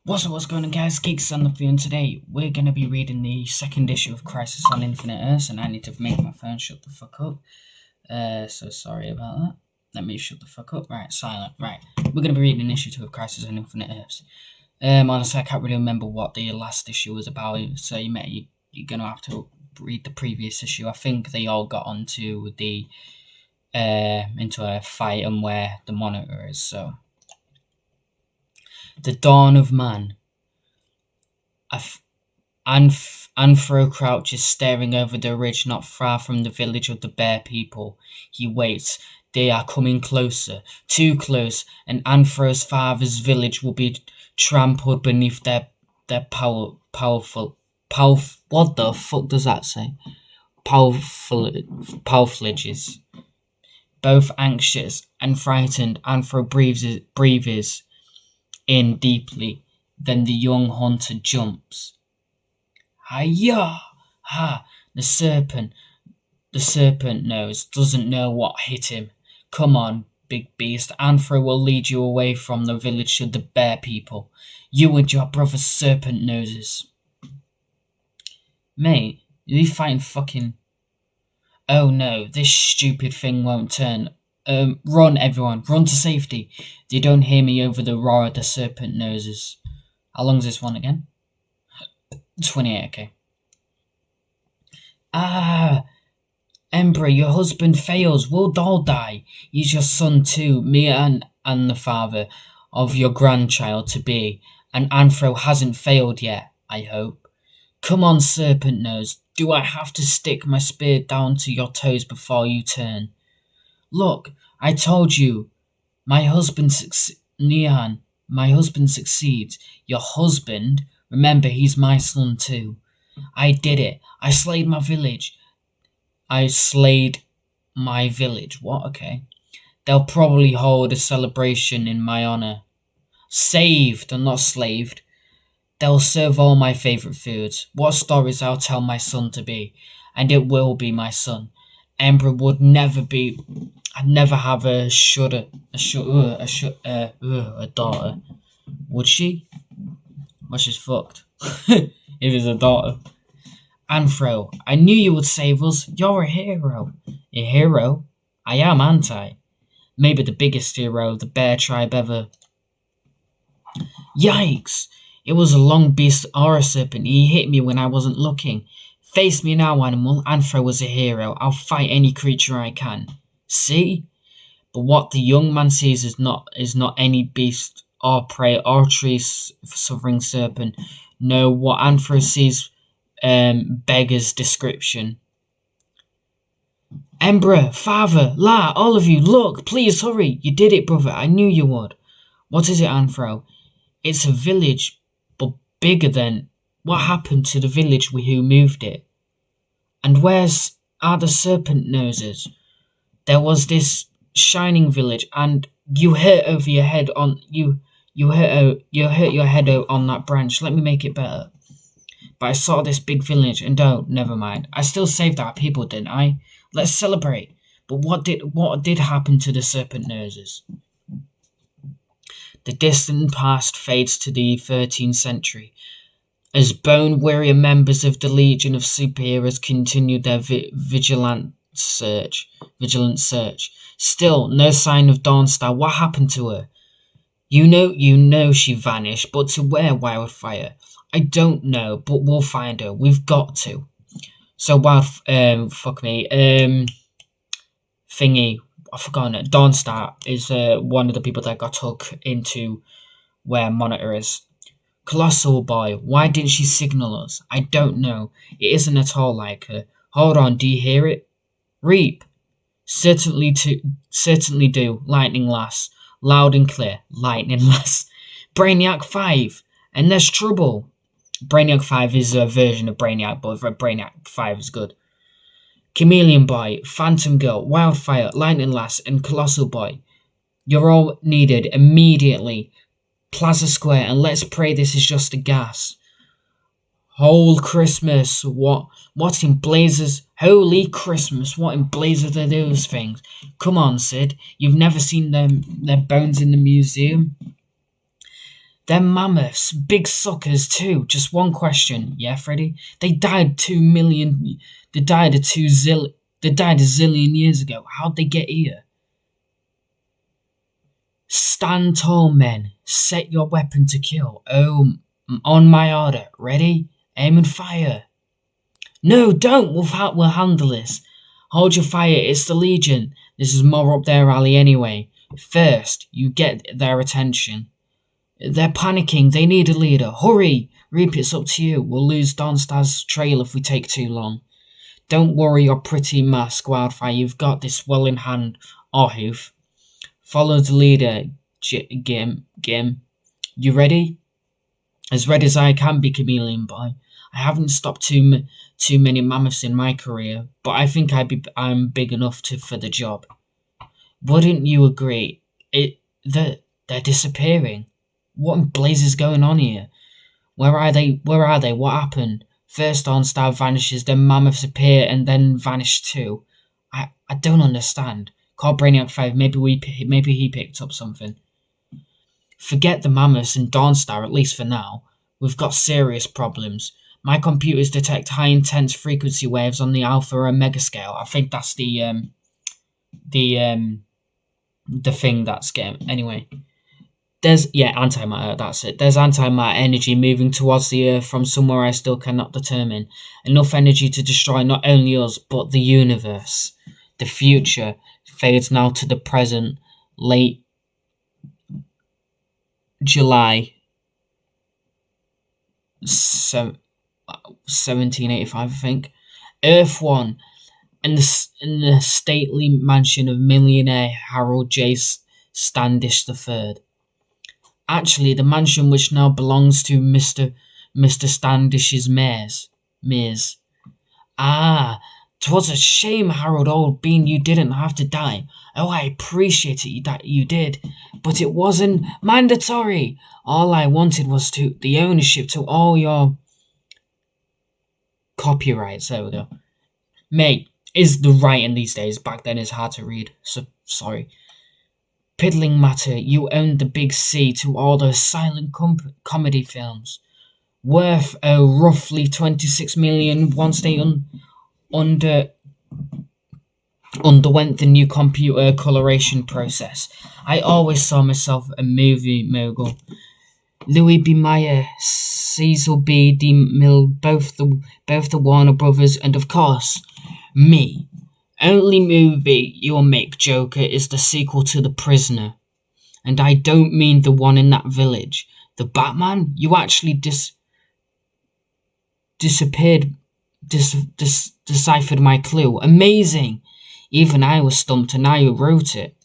What's going on, guys? Geeks on the Phone. Today we're going to be reading the second issue of Crisis on Infinite Earths, and I need to make my phone shut the fuck up. So sorry about that. Let me shut the fuck up. Right, silent. Right, we're going to be reading issue 2 of Crisis on Infinite Earths. Honestly, I can't really remember what the last issue was about, so you're going to have to read the previous issue. I think they all got onto the into a fight and where the monitor is. So. The dawn of man. Anthro crouches staring over the ridge not far from the village of the bear people. He waits. They are coming closer, too close, and Anthro's father's village will be trampled beneath their powerful. What the fuck does that say? Powerfulages. Both anxious and frightened, Anthro breathes in deeply. Then the young hunter jumps. Hi-ya! Ha! The serpent doesn't know what hit him. Come on, big beast. Anthro will lead you away from the village of the bear people. You and your brother serpent noses. Mate, are you fighting fucking... Oh no, this stupid thing won't turn. Run, everyone. Run to safety. They don't hear me over the roar of the serpent noses. How long's this one again? 28, okay. Emperor, your husband fails. We'll all die. He's your son too. Me and the father of your grandchild-to-be. And Anthro hasn't failed yet, I hope. Come on, serpent nose. Do I have to stick my spear down to your toes before you turn? Look, I told you, my husband succeeds. Your husband? Remember, he's my son too. I did it. I slayed my village. What? Okay. They'll probably hold a celebration in my honor. Saved and not slaved. They'll serve all my favorite foods. What stories I'll tell my son to be. And it will be my son. Emperor would never be... I'd never have a daughter. Would she? Well, she's fucked. If it's a daughter. Anthro, I knew you would save us. You're a hero. A hero? I am, aren't I? Maybe the biggest hero the bear tribe ever. Yikes! It was a long beast or a serpent. He hit me when I wasn't looking. Face me now, animal. Anthro was a hero. I'll fight any creature I can. See? But what the young man sees is not any beast or prey or tree suffering serpent. No, what Anthro sees beggars description. Emperor, father, La, all of you, look, please hurry. You did it, brother. I knew you would. What is it, Anthro? It's a village, but bigger than... What happened to the village who moved it? And are the serpent noses? There was this shining village, and you hurt over your head on you hurt your head on that branch. Let me make it better. But I saw this big village, and never mind. I still saved our people, didn't I? Let's celebrate. But what did happen to the serpent noses? The distant past fades to the 13th century. As bone-weary members of the Legion of Superheroes continued their vigilant search. Still, no sign of Dawnstar. What happened to her? You know she vanished, but to where, Wildfire? I don't know, but we'll find her. We've got to. So thingy, I've forgotten it. Dawnstar is one of the people that got took into where Monitor is. Colossal boy, why didn't she signal us? I don't know. It isn't at all like her. Hold on, do you hear it? Reap. Certainly do. Lightning Lass. Loud and clear. Lightning Lass. Brainiac 5. And there's trouble. Brainiac 5 is a version of Brainiac, but Brainiac 5 is good. Chameleon Boy, Phantom Girl, Wildfire, Lightning Lass, and Colossal Boy. You're all needed immediately. Plaza Square, and let's pray this is just a gas. Whole Christmas, what in blazes? Holy Christmas, what in blazes are those things? Come on, Sid, you've never seen their bones in the museum? Them mammoths, big suckers too. Just one question, yeah, Freddy? They died 2 million. They died a zillion years ago. How'd they get here? Stand tall, men. Set your weapon to kill. Oh, on my order. Ready? Aim and fire. No, don't. We'll handle this. Hold your fire. It's the Legion. This is more up their alley anyway. First, you get their attention. They're panicking. They need a leader. Hurry! Reap, it's up to you. We'll lose Dawnstar's trail if we take too long. Don't worry your pretty mask, Wildfire. You've got this well in hand, Orhoof. Follow the leader, Gim. You ready? As ready as I can be, Chameleon Boy. I haven't stopped too many mammoths in my career, but I think I'm big enough for the job. Wouldn't you agree? They're disappearing. What in blazes going on here? Where are they? What happened? First Dawnstar vanishes, then mammoths appear and then vanish too. I don't understand. Call Brainiac 5, maybe he picked up something. Forget the mammoths and Dawnstar, at least for now. We've got serious problems. My computers detect high intense frequency waves on the alpha and mega scale. I think that's the thing that's getting anyway. There's antimatter, that's it. There's antimatter energy moving towards the Earth from somewhere I still cannot determine. Enough energy to destroy not only us, but the universe. The future fades now to the present, late July 1785, I think. Earth 1, in the stately mansion of millionaire Harold J. Standish III. Actually, the mansion which now belongs to Mr. Standish's Mears. Ah, 'twas a shame, Harold Old Bean, you didn't have to die. Oh, I appreciate it that you did, but it wasn't mandatory. All I wanted was the ownership to all your copyrights. There we go. Mate, is the writing these days back then is hard to read, so sorry. Piddling matter, you owned the big C to all the silent comedy films. Worth roughly 26 million once they underwent the new computer coloration process. I always saw myself a movie mogul. Louis B. Mayer, Cecil B. DeMille, both the Warner Brothers, and of course, me. Only movie you'll make, Joker, is the sequel to The Prisoner. And I don't mean the one in that village. The Batman? You actually deciphered my clue. Amazing! Even I was stumped, and I wrote it.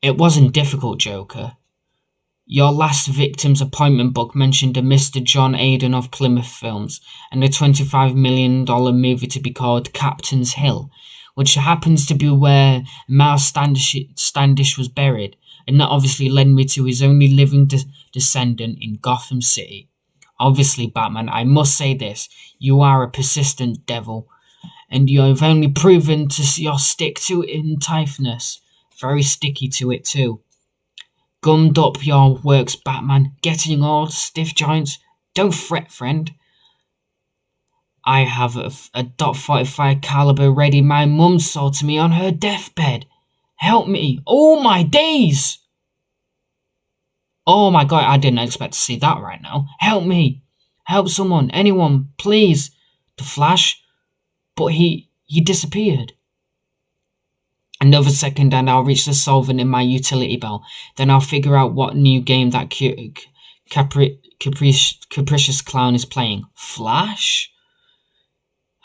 It wasn't difficult, Joker. Your last victim's appointment book mentioned a Mr. John Aiden of Plymouth Films and a $25 million movie to be called Captain's Hill, which happens to be where Miles Standish was buried, and that obviously led me to his only living descendant in Gotham City. Obviously, Batman, I must say this, you are a persistent devil, and you have only proven your stick-to-itiveness. Very sticky to it too. Gummed up your works, Batman, getting all stiff joints. Don't fret, friend. I have a .45 caliber ready my mum sold to me on her deathbed. Help me. Oh my days! Oh my god, I didn't expect to see that right now. Help me. Help someone, anyone, please. The Flash? But he disappeared. Another second and I'll reach the solvent in my utility belt. Then I'll figure out what new game that capricious clown is playing. Flash?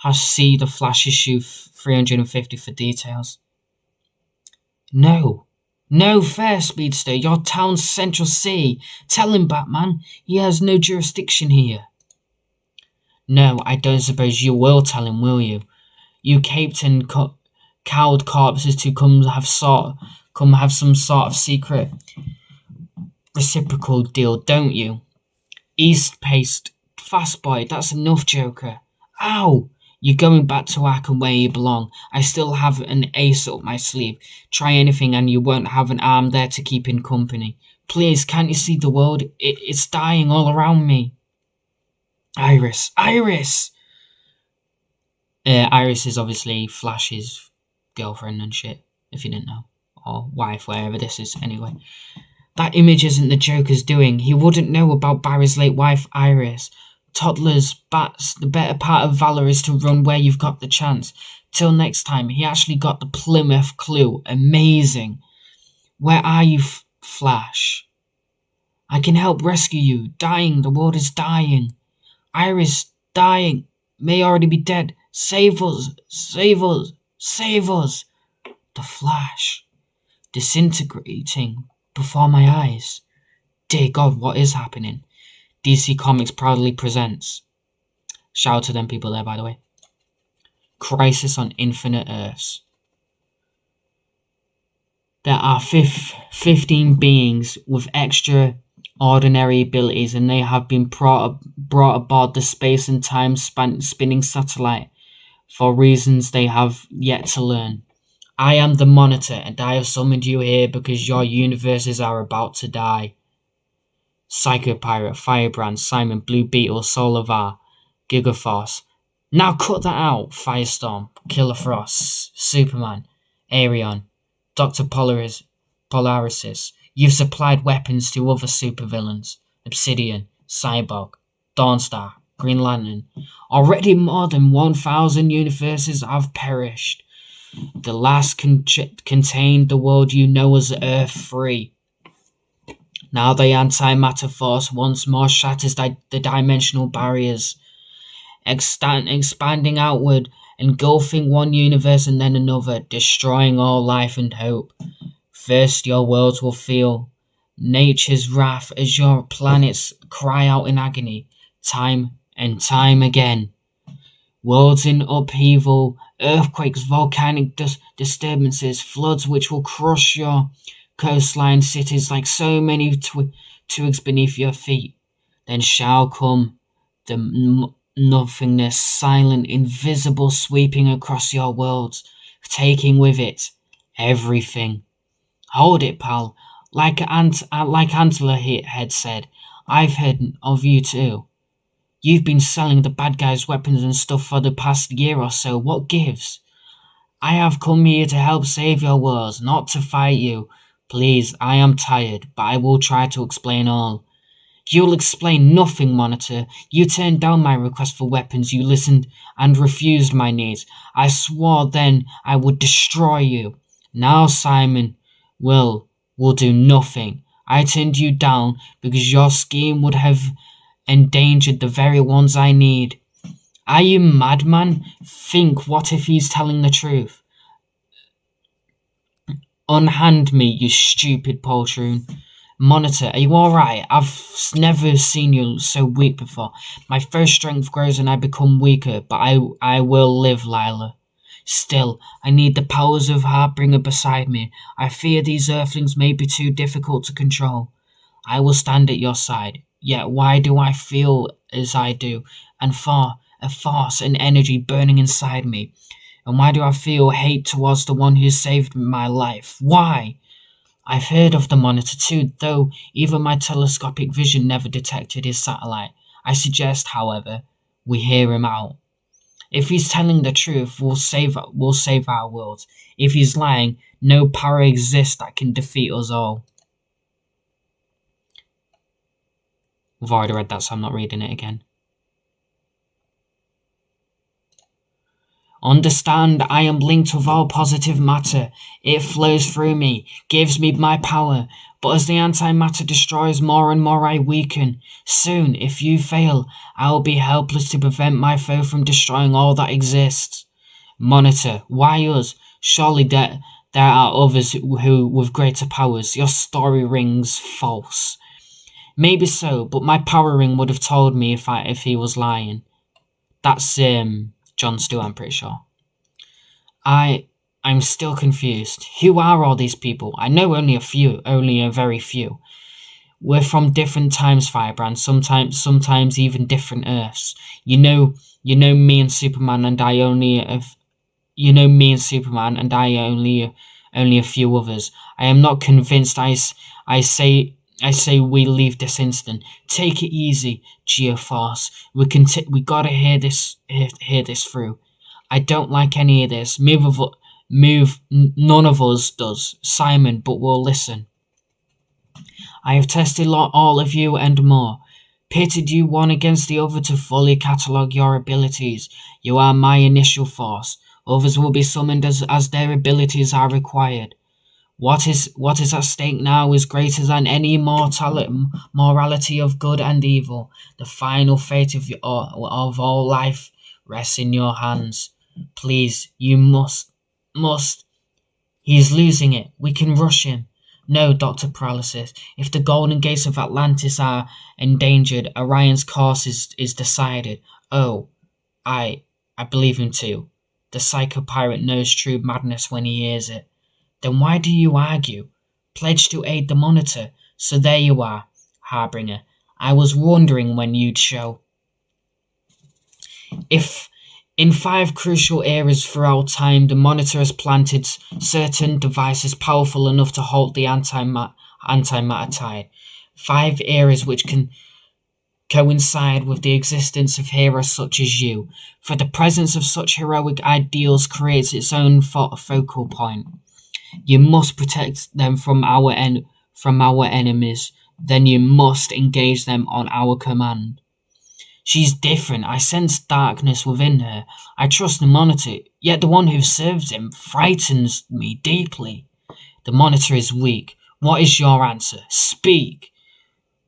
I'll see the Flash issue 350 for details. No, fair, Speedster. Your town's Central C. Tell him, Batman. He has no jurisdiction here. No, I don't suppose you will tell him, will you? You caped and cowed corpses to come have some sort of secret reciprocal deal, don't you? East paced, fast boy, that's enough, Joker. Ow! You're going back to Arkham where you belong. I still have an ace up my sleeve. Try anything and you won't have an arm there to keep in company. Please, can't you see the world? It's dying all around me. Iris! Iris! Iris is obviously Flash's girlfriend and shit, if you didn't know. Or wife, wherever this is, anyway. That image isn't the Joker's doing. He wouldn't know about Barry's late wife, Iris. Toddlers, bats, the better part of valor is to run where you've got the chance. Till next time, he actually got the Plymouth clue. Amazing. Where are you, Flash? I can help rescue you. Dying, the world is dying. Iris, dying, may already be dead. Save us, save us, save us. The Flash, disintegrating before my eyes. Dear God, what is happening? DC Comics proudly presents. Shout out to them people there, by the way. Crisis on Infinite Earths. There are 15 beings with extraordinary abilities, and they have been brought aboard the space and time spinning satellite for reasons they have yet to learn. I am the Monitor, and I have summoned you here because your universes are about to die. Psycho Pirate, Firebrand, Simon, Blue Beetle, Solavar, Gigaforce. Now cut that out! Firestorm, Killer Frost, Superman, Arion, Dr. Polarisis. You've supplied weapons to other supervillains. Obsidian, Cyborg, Dawnstar, Green Lantern. Already more than 1,000 universes have perished. The last contained the world you know as Earth 3. Now the antimatter force once more shatters the dimensional barriers, expanding outward, engulfing one universe and then another, destroying all life and hope. First your worlds will feel nature's wrath as your planets cry out in agony, time and time again. Worlds in upheaval, earthquakes, volcanic disturbances, floods which will crush your coastline cities like so many twigs beneath your feet. Then shall come the nothingness, silent, invisible, sweeping across your worlds, taking with it everything. Hold it, pal. Like Antler had said, I've heard of you too. You've been selling the bad guys weapons and stuff for the past year or so. What gives? I have come here to help save your worlds, not to fight you. Please, I am tired, but I will try to explain all. You'll explain nothing, Monitor. You turned down my request for weapons. You listened and refused my needs. I swore then I would destroy you. Now Simon will do nothing. I turned you down because your scheme would have endangered the very ones I need. Are you mad, man? Think, what if he's telling the truth? Unhand me, you stupid poltroon. Monitor, are you alright? I've never seen you so weak before. My first strength grows and I become weaker, but I will live, Lila. Still, I need the powers of Heartbringer beside me. I fear these earthlings may be too difficult to control. I will stand at your side. Yet why do I feel as I do? And a force and energy burning inside me. And why do I feel hate towards the one who saved my life? Why? I've heard of the Monitor too, though even my telescopic vision never detected his satellite. I suggest, however, we hear him out. If he's telling the truth, we'll save our world. If he's lying, no power exists that can defeat us all. We've already read that, so I'm not reading it again. Understand, I am linked with all positive matter. It flows through me, gives me my power. But as the antimatter destroys more and more, I weaken. Soon, if you fail, I will be helpless to prevent my foe from destroying all that exists. Monitor, why us? Surely there are others who with greater powers. Your story rings false. Maybe so, but my power ring would have told me if he was lying. That's John Stewart, I'm pretty sure. I'm still confused. Who are all these people? I know only a very few. We're from different times, Firebrand, sometimes even different Earths. You know me and Superman and I only a few others. I am not convinced I say I say we leave this instant. Take it easy, Geoforce. We gotta hear this through. I don't like any of this. None of us does, Simon, but we'll listen. I have tested all of you and more, pitted you one against the other to fully catalogue your abilities. You are my initial force. Others will be summoned as their abilities are required. What is at stake now is greater than any morality of good and evil. The final fate of all life rests in your hands. Please, you must. He is losing it. We can rush him. No, Dr. Paralysis. If the golden gates of Atlantis are endangered, Orion's course is decided. Oh, I believe him too. The psychopirate knows true madness when he hears it. Then why do you argue? Pledge to aid the Monitor. So there you are, Harbinger. I was wondering when you'd show. If in 5 crucial eras throughout time, the Monitor has planted certain devices powerful enough to halt the antimatter tide. 5 eras which can coincide with the existence of heroes such as you, for the presence of such heroic ideals creates its own focal point. You must protect them from our enemies, then you must engage them on our command. She's different. I sense darkness within her. I trust the Monitor, yet the one who serves him frightens me deeply. The Monitor is weak. What is your answer? Speak.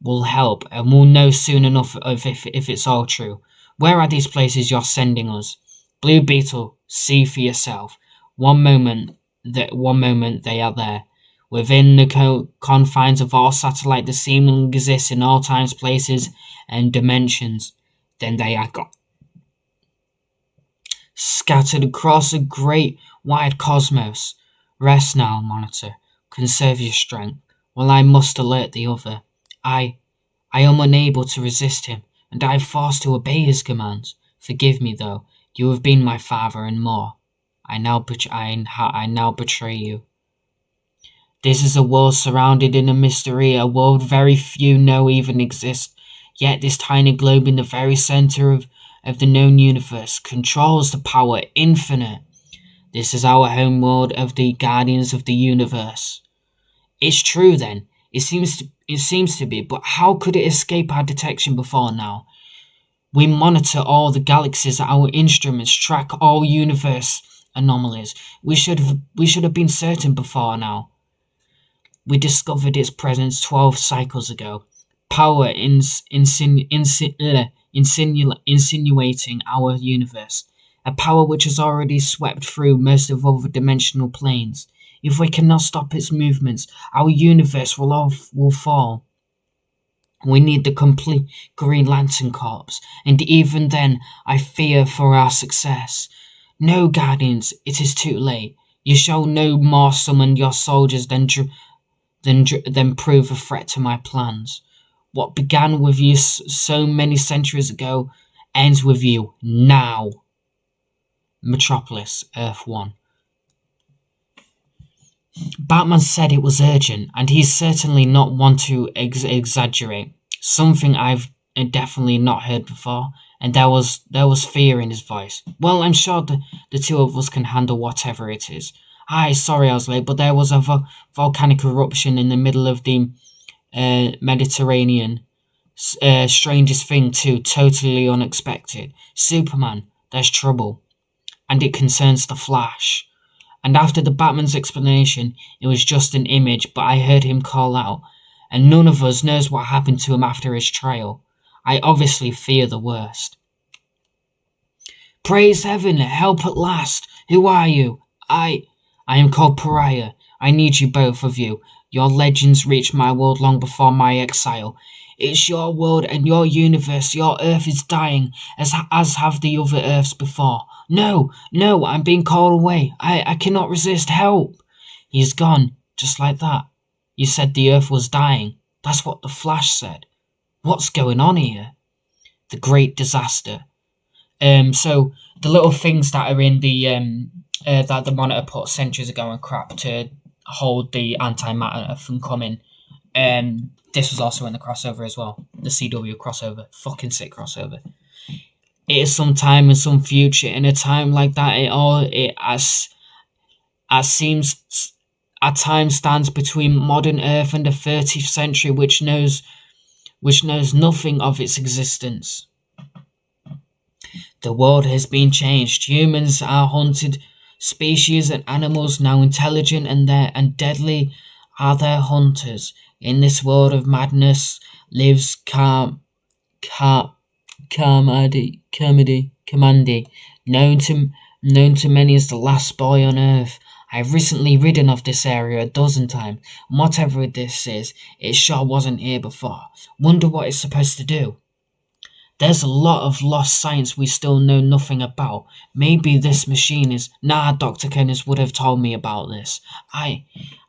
We'll help, and we'll know soon enough if it's all true. Where are these places you're sending us? Blue Beetle, see for yourself. One moment they are there. Within the confines of our satellite that seemingly exists in all times, places, and dimensions. Then they are gone. Scattered across a great wide cosmos. Rest now, Monitor. Conserve your strength, while I must alert the other. I am unable to resist him, and I am forced to obey his commands. Forgive me, though. You have been my father and more. I now betray you. This is a world surrounded in a mystery, a world very few know even exists. Yet this tiny globe in the very center of the known universe controls the power infinite. This is our home world of the guardians of the universe. It's true then. It seems to be, but how could it escape our detection before now? We monitor all the galaxies, our instruments track all universe anomalies. We should have been certain before now. We discovered its presence 12 cycles ago. Power insinuating our universe. A power which has already swept through most of other dimensional planes. If we cannot stop its movements, our universe will fall. We need the complete Green Lantern Corps, and even then I fear for our success. No, Guardians, it is too late. You shall no more summon your soldiers than prove a threat to my plans. What began with you so many centuries ago ends with you now. Metropolis, Earth 1. Batman said it was urgent, and he's certainly not one to exaggerate. Something I've definitely not heard before, and there was fear in his voice. Well, I'm sure the two of us can handle whatever it is. Hi, sorry I was late, but there was a volcanic eruption in the middle of the Mediterranean. Strangest thing too, totally unexpected. Superman, there's trouble. And it concerns the Flash. And after the Batman's explanation, it was just an image, but I heard him call out, and none of us knows what happened to him after his trial. I obviously fear the worst. Praise heaven, help at last. Who are you? I am called Pariah. I need you, both of you. Your legends reached my world long before my exile. It's your world and your universe. Your Earth is dying, as have the other Earths before. No, I'm being called away. I cannot resist. Help! He's gone, just like that. You said the Earth was dying. That's what the Flash said. What's going on here? The great disaster. So the little things that are in the that the Monitor put centuries ago and crap to hold the antimatter from coming This was also in the crossover as well. The CW crossover. Fucking sick crossover. It is some time in some future. In a time like that, it as seems at times stands between modern Earth and the 30th century, which knows nothing of its existence. The world has been changed. Humans are hunted species, and animals now intelligent and deadly are their hunters. In this world of madness lives Kamandi, known to many as the last boy on Earth. I've recently ridden off this area a dozen times. Whatever this is, it sure wasn't here before. Wonder what it's supposed to do. There's a lot of lost science we still know nothing about. Maybe this machine is... Nah, Dr. Kenneth would have told me about this. I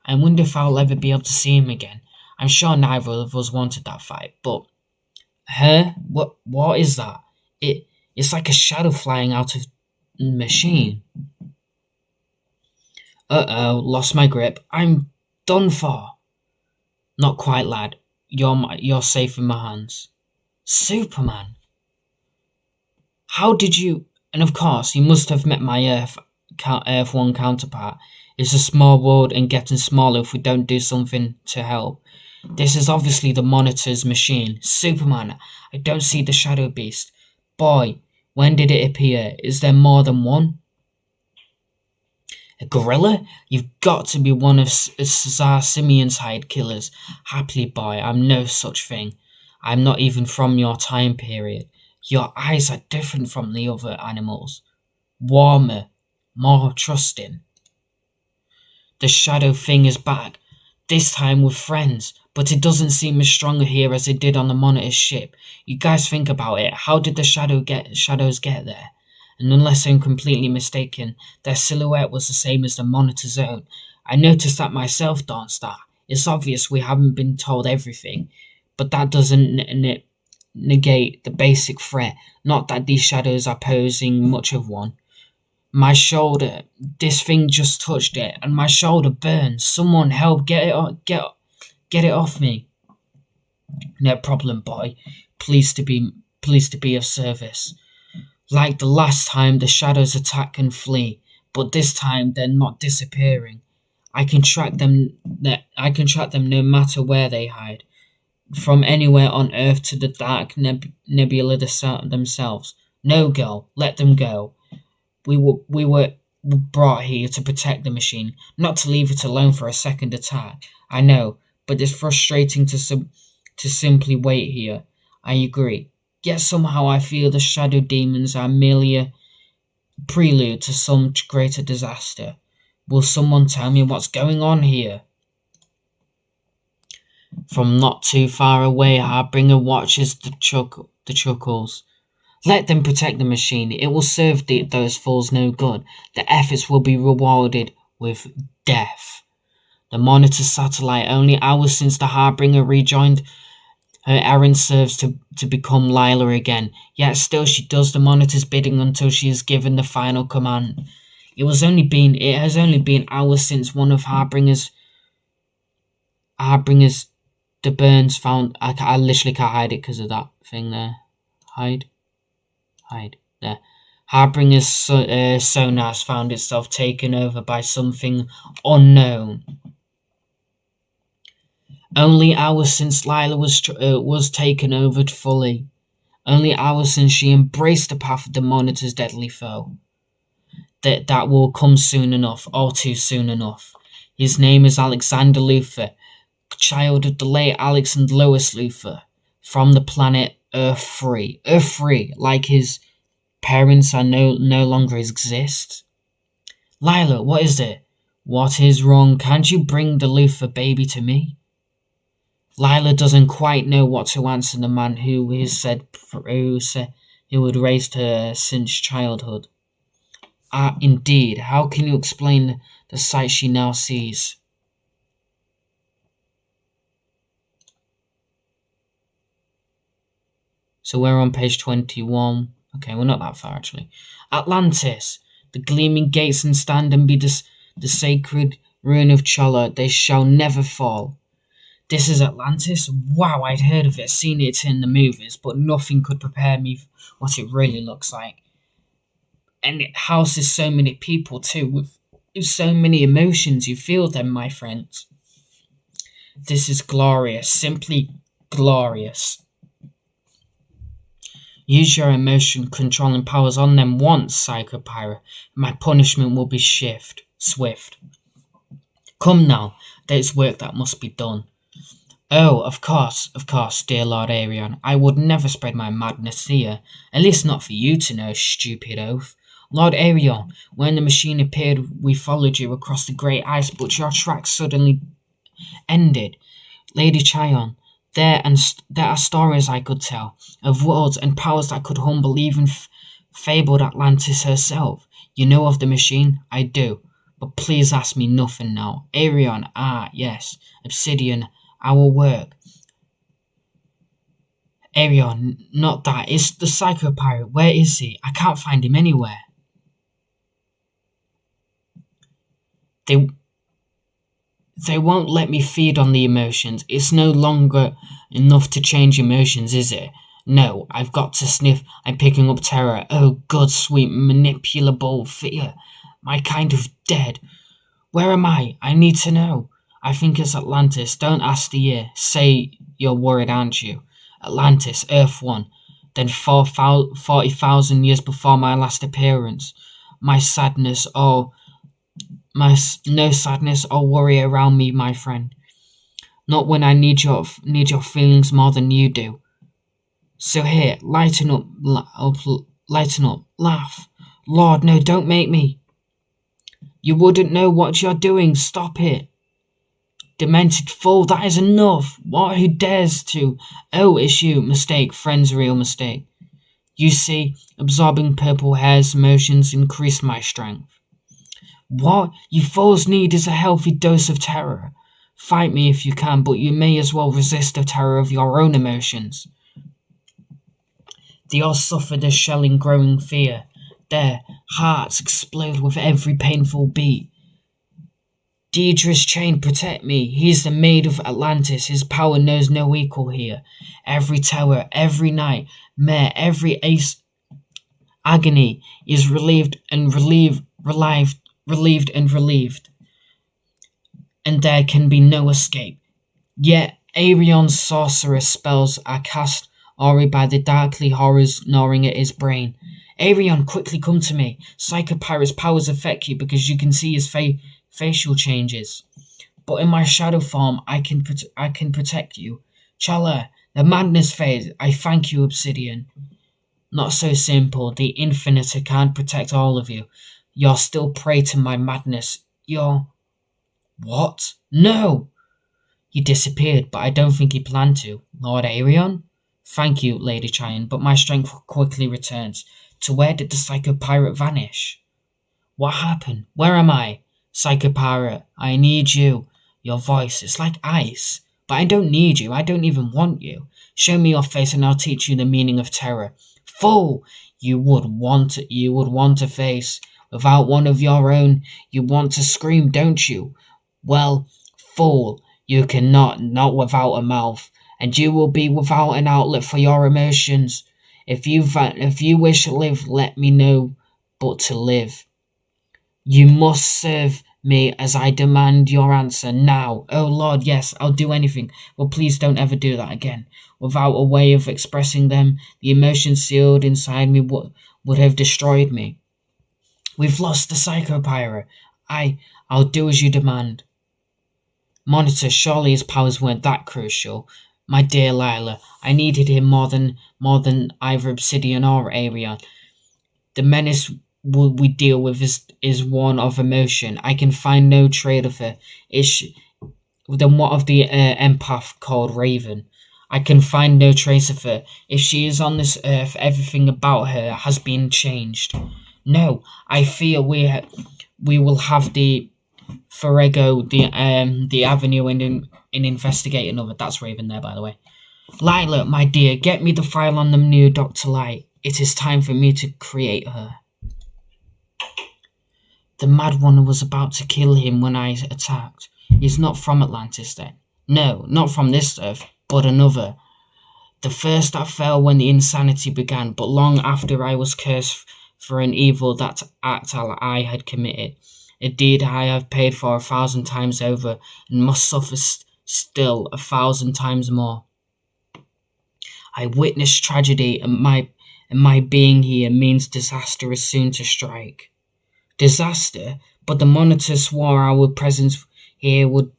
wonder if I'll ever be able to see him again. I'm sure neither of us wanted that fight, but... Huh? What is that? It's like a shadow flying out of the machine. Uh-oh, lost my grip. I'm done for. Not quite, lad. You're safe in my hands. Superman. How did you... And of course, you must have met my Earth 1 counterpart. It's a small world and getting smaller if we don't do something to help. This is obviously the Monitor's machine. Superman, I don't see the Shadow Beast. Boy, when did it appear? Is there more than one? A gorilla? You've got to be one of Cesar Simeon's hide killers. Happily, boy, I'm no such thing. I'm not even from your time period. Your eyes are different from the other animals. Warmer, more trusting. The shadow thing is back, this time with friends, but it doesn't seem as strong here as it did on the Monitor's ship. You guys think about it. How did the shadows get there? And unless I'm completely mistaken, their silhouette was the same as the Monitor's own. I noticed that myself, Dawnstar. It's obvious we haven't been told everything, but that doesn't negate the basic threat. Not that these shadows are posing much of one. My shoulder, this thing just touched it, and my shoulder burns. Someone help, get it off me. No problem, boy. Pleased to be of service. Like the last time, the shadows attack and flee, but this time they're not disappearing. I can track them no matter where they hide, from anywhere on Earth to the dark nebula themselves. No, girl, let them go. We were brought here to protect the machine, not to leave it alone for a second attack. I know, but it's frustrating to simply wait here. I agree. Yet somehow I feel the shadow demons are merely a prelude to some greater disaster. Will someone tell me what's going on here? From not too far away, Harbinger watches the chuckles. Let them protect the machine. It will serve those fools no good. The efforts will be rewarded with death. The Monitor satellite, only hours since the Harbinger rejoined her errand, serves to become Lila again. Yet still she does the Monitor's bidding until she is given the final command. It has only been hours since one of Harbinger's the burns found. I literally can't hide it because of that thing there. Hide there. Harbinger's sonars found itself taken over by something unknown. Only hours since Lila was taken over fully. Only hours since she embraced the path of the Monitor's deadly foe. That will come soon enough, all too soon enough. His name is Alexander Luthor, child of the late Alex and Lois Luthor, from the planet Earth 3. Earth 3, like his parents are no longer exist. Lila, what is it? What is wrong? Can't you bring the Luthor baby to me? Lila doesn't quite know what to answer the man who had raised her since childhood. Indeed, how can you explain the sight she now sees? So we're on page 21. Okay, we're not that far, actually. Atlantis, the gleaming gates and stand and be the sacred ruin of Chola. They shall never fall. This is Atlantis? Wow, I'd heard of it, seen it in the movies, but nothing could prepare me for what it really looks like. And it houses so many people too, with so many emotions. You feel them, my friends. This is glorious, simply glorious. Use your emotion controlling powers on them once, Psychopirate. My punishment will be swift. Come now, there's work that must be done. Oh, of course, dear Lord Arion. I would never spread my madness here. At least not for you to know, stupid oaf. Lord Arion, when the machine appeared, we followed you across the great ice, but your tracks suddenly ended. Lady Chion, there are stories I could tell, of worlds and powers that could humble even fabled Atlantis herself. You know of the machine? I do. But please ask me nothing now. Arion, yes. Obsidian, our work. Arion, not that. It's the Psychopirate. Where is he? I can't find him anywhere. They won't let me feed on the emotions. It's no longer enough to change emotions, is it? No, I've got to sniff. I'm picking up terror. Oh, good, sweet, manipulable fear. My kind of dead. Where am I? I need to know. I think it's Atlantis. Don't ask the year. Say you're worried, aren't you? Atlantis, Earth 1. Then 40,000 years before my last appearance. No sadness or worry around me, my friend. Not when I need your feelings more than you do. So here, lighten up, laugh. Lord, no, don't make me. You wouldn't know what you're doing. Stop it. Demented fool, that is enough. What? Who dares to? Oh, it's you. Mistake. Friend's real mistake. You see, absorbing purple hair's motions increase my strength. What you fools need is a healthy dose of terror. Fight me if you can, but you may as well resist the terror of your own emotions. They all suffer the shelling growing fear. Their hearts explode with every painful beat. Deidre's chain, protect me. He's the maid of Atlantis. His power knows no equal here. Every tower, every nightmare, every ace agony is relieved, and there can be no escape. Yet Arion's sorcerous spells are cast already by the darkly horrors gnawing at his brain. Arion, quickly come to me. Psychopirate's powers affect you because you can see his facial changes. But in my shadow form, I can protect you. Chala, the madness phase. I thank you, Obsidian. Not so simple. The Infinite can't protect all of you. You're still prey to my madness. You're... What? No! He disappeared, but I don't think he planned to. Lord Arion? Thank you, Lady Chion, but my strength quickly returns. To where did the Psychopirate vanish? What happened? Where am I? Psychopirate, I need you. Your voice is like ice. But I don't need you. I don't even want you. Show me your face and I'll teach you the meaning of terror. Fool! You would want a face. Without one of your own, you want to scream, don't you? Well, fool, you cannot, not without a mouth, and you will be without an outlet for your emotions. If you wish to live, let me know, but to live. You must serve me as I demand your answer now. Oh Lord, yes, I'll do anything, but please don't ever do that again. Without a way of expressing them, the emotions sealed inside me would have destroyed me. We've lost the Psychopirate. I'll do as you demand. Monitor, surely his powers weren't that crucial. My dear Lila, I needed him more than either Obsidian or Arion. The menace we deal with is one of emotion. I can find no trade of her. Then what of the empath called Raven? I can find no trace of her. If she is on this earth, everything about her has been changed. No, I fear we will have the Ferrego, the avenue in investigating of it. That's Raven there, by the way. Lila, my dear, get me the file on the new Dr. Light. It is time for me to create her. The Mad One was about to kill him when I attacked. He's not from Atlantis then. No, not from this earth, but another. The first that fell when the insanity began, but long after I was cursed for an evil that act I had committed. A deed I have paid for 1,000 times over, and must suffer still 1,000 times more. I witnessed tragedy, and my being here means disaster is soon to strike. Disaster? But the monitor swore our presence here would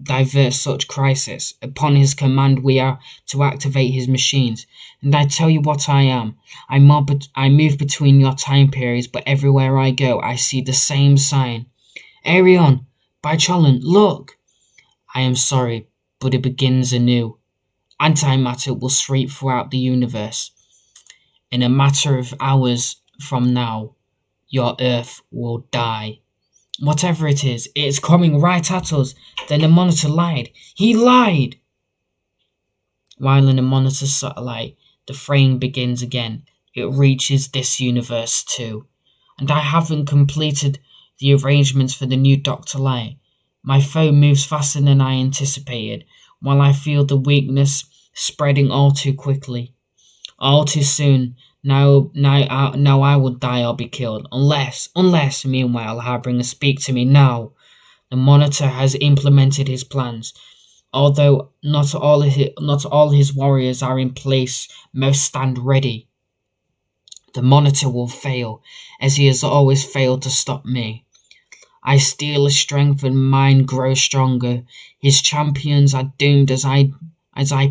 divert such crisis. Upon his command we are to activate his machines. And I tell you what I am. I move between your time periods, but everywhere I go I see the same sign. Arion, Bicholin, look! I am sorry, but it begins anew. Antimatter will sweep throughout the universe. In a matter of hours from now, your Earth will die. Whatever it is coming right at us. Then the monitor lied. He lied! While in the monitor satellite, the frame begins again. It reaches this universe too. And I haven't completed the arrangements for the new Dr. Light. My foe moves faster than I anticipated, while I feel the weakness spreading all too quickly. All too soon. Now I will die or be killed. Unless, meanwhile, Harbinger, speak to me now. The monitor has implemented his plans. Although not all his warriors are in place, most stand ready. The monitor will fail, as he has always failed to stop me. I steal his strength and mine grows stronger. His champions are doomed as I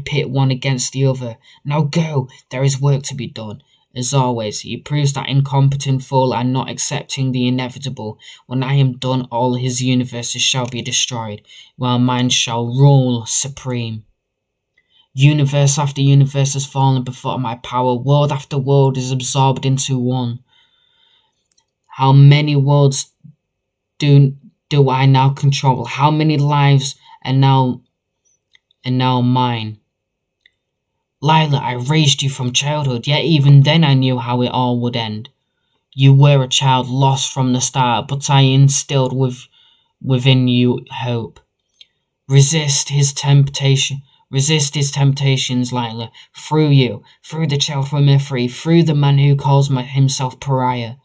pit one against the other. Now go, there is work to be done. As always, he proves that incompetent fool and not accepting the inevitable. When I am done, all his universes shall be destroyed, while mine shall rule supreme. Universe after universe has fallen before my power. World after world is absorbed into one. How many worlds do I now control? How many lives are now mine? Lila, I raised you from childhood, yet even then I knew how it all would end. You were a child lost from the start, but I instilled within you hope. Resist his temptations, Lila, through you, through the child from Mithri, through the man who calls himself Pariah.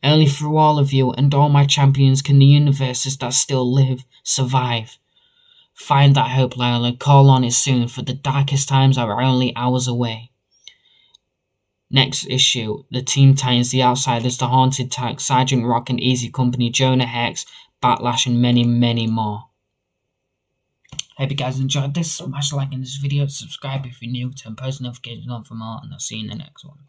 Only through all of you and all my champions can the universes that still live survive. Find that hope, Lila. Call on it soon, for the darkest times are only hours away. Next issue, the Teen Titans, The Outsiders, The Haunted Tank, Sergeant Rock and Easy Company, Jonah Hex, Backlash, and many, many more. Hope you guys enjoyed this. Smash a like in this video, subscribe if you're new, turn post notifications on for more, and I'll see you in the next one.